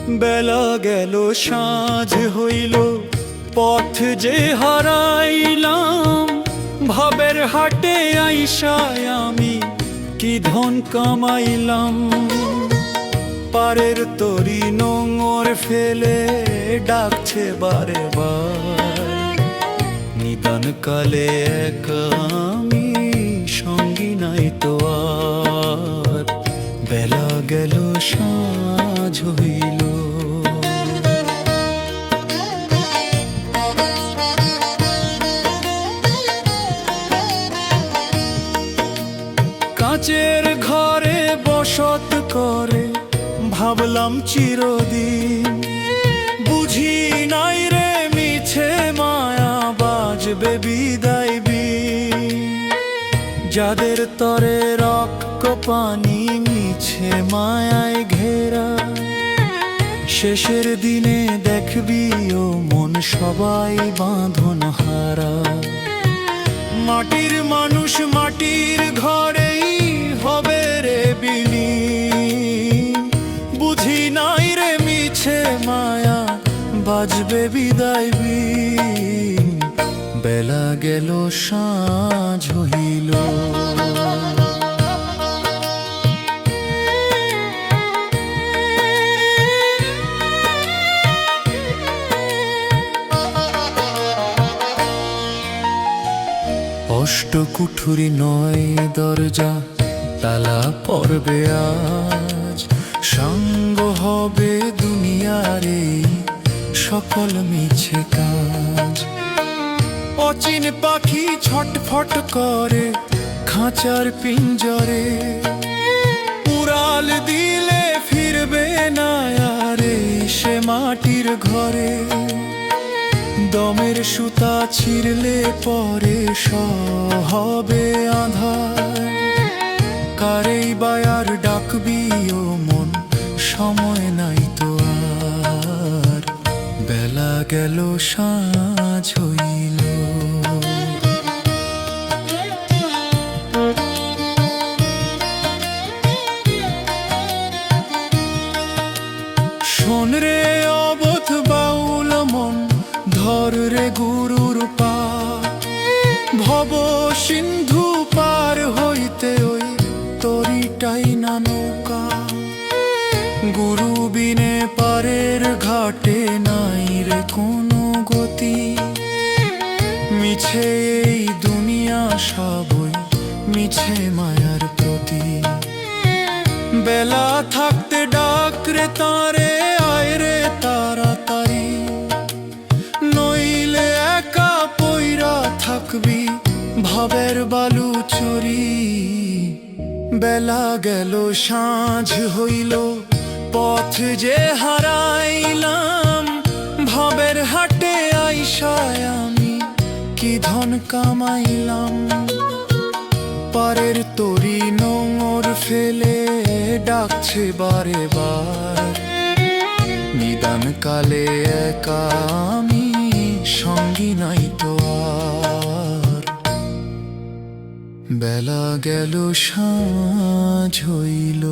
বেলা গেল সাঁঝ হইল, পথ যে হারাইলাম। ভাবের হাটে আইসায় আমি কি ধন কামাইলাম। পারের তরি নোঙর ফেলে ডাকছে বারে বার। নিদান কালে একা আমি, সঙ্গী নাই তো আর। বেলা গেল সাঁঝ হইল। কাঁচের ঘরে বসত করে ভাবলাম চিরদিন। বুঝি নাই রে মিছে মায়া, বাজবে বিদায় বিন। যাদের তরে রক্ত পানি মিছে মায়ায় ঘেরা, শেষের দিনে দেখবি ও মন সবাই বাঁধন হারা। মাটির মানুষ মাটির ঘরেই হবে রে বিলীন। বুঝি নাই রে মিছে মায়া, বাজবে বিদায় বিন। বেলা গেল সাঁঝ হইল। অষ্টকুঠুরি নয় দরজা, তালা পড়বে আজ। সঙ্গ হবে দুনিয়ার এই সকল মিছে কাজ। অচিন পাখি ছটফট করে খাঁচার পিঞ্জরে। উড়াল দিলে ফিরবে না আর সে মাটির ঘরে। দমের সুতা ছিঁড়লে পরে হবে আঁধার। কারেই বায়ার ডাকবি ও মন, সময় নাই তো আর। বেলা গেল সাঁঝ হইল। শোন রে অবোধ বাউল মন, ধর রে গুরুর পা। ভব সিন্ধু পার হইতে ওই তরিটাই না নৌকা। গুরু বিনে পারের ঘাটে নাই রে কোনো গতি। মিছে এই দুনিয়া সবই, মিছে মায়ার প্রতি। বেলা থাকতে ডাক রে তারে, আয় রে তাড়াতাড়ি। নইলে একা পইরা থাকবি ভাবের বালু চুরি। বেলা গেল সাঁঝ হইল, পথ যে হারাইলাম। ভাবের হাটে আইসায় আমি কি ধন কামাইলাম। পারের তরি নোঙর ফেলে ডাকছে বারে বার। নিদান কালে একা আমি, সঙ্গী নাই তো আর। বেলা গেল সাঁঝ হইল।